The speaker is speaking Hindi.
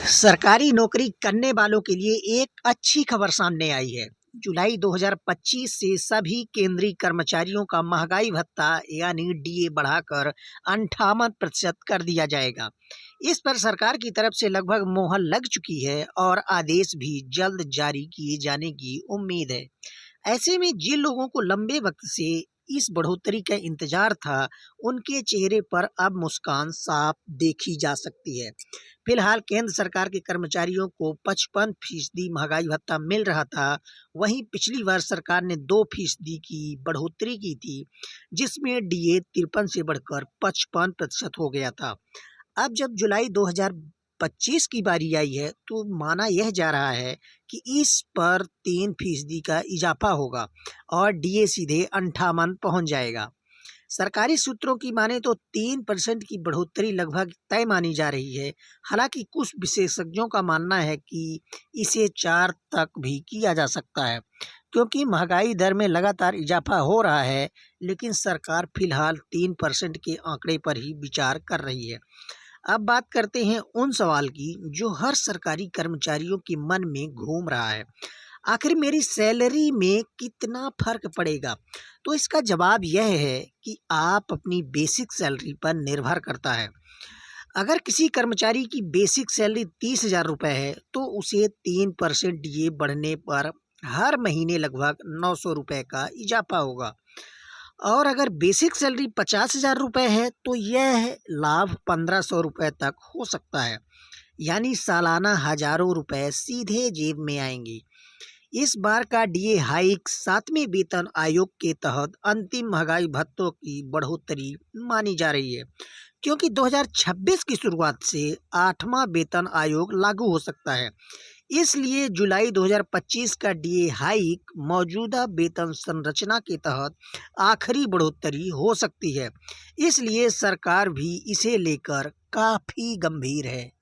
सरकारी नौकरी करने वालों के लिए एक अच्छी खबर सामने आई है। जुलाई 2025 से सभी केंद्रीय कर्मचारियों का महंगाई भत्ता यानी डीए बढ़ाकर 58% कर दिया जाएगा। इस पर सरकार की तरफ से लगभग मोहर लग चुकी है और आदेश भी जल्द जारी किए जाने की उम्मीद है। ऐसे में जिन लोगों को लंबे वक्त से इस बढ़ोतरी का इंतजार था, उनके चेहरे पर अब मुस्कान साफ देखी जा सकती है। फिलहाल केंद्र सरकार के कर्मचारियों को 55% महंगाई भत्ता मिल रहा था। वहीं पिछली वर्ष सरकार ने 2% की बढ़ोतरी की थी, जिसमें डीए 53 से बढ़कर 55% हो गया था। अब जब जुलाई 2025 की बारी आई है, तो माना यह जा रहा है कि इस पर 3% का इजाफा होगा और डीए सीधे 58 पहुंच जाएगा। सरकारी सूत्रों की माने तो 3% की बढ़ोतरी लगभग तय मानी जा रही है। हालांकि कुछ विशेषज्ञों का मानना है कि इसे 4 तक भी किया जा सकता है, क्योंकि महंगाई दर में लगातार इजाफा हो रहा है। लेकिन सरकार फिलहाल 3% के आंकड़े पर ही विचार कर रही है। अब बात करते हैं उन सवाल की जो हर सरकारी कर्मचारियों के मन में घूम रहा है। आखिर मेरी सैलरी में कितना फर्क पड़ेगा? तो इसका जवाब यह है कि आप अपनी बेसिक सैलरी पर निर्भर करता है। अगर किसी कर्मचारी की बेसिक सैलरी 30,000 रुपये है, तो उसे 3% डीए बढ़ने पर हर महीने लगभग 900 रुपये का इजाफा होगा। और अगर बेसिक सैलरी 50,000 रुपये है, तो यह लाभ 1,500 रुपये तक हो सकता है। यानी सालाना हजारों रुपए सीधे जेब में आएंगी। इस बार का डीए हाइक 7वें वेतन आयोग के तहत अंतिम महंगाई भत्तों की बढ़ोतरी मानी जा रही है, क्योंकि 2026 की शुरुआत से 8वां वेतन आयोग लागू हो सकता है। इसलिए जुलाई 2025 का डीए हाइक मौजूदा वेतन संरचना के तहत आखिरी बढ़ोतरी हो सकती है। इसलिए सरकार भी इसे लेकर काफी गंभीर है।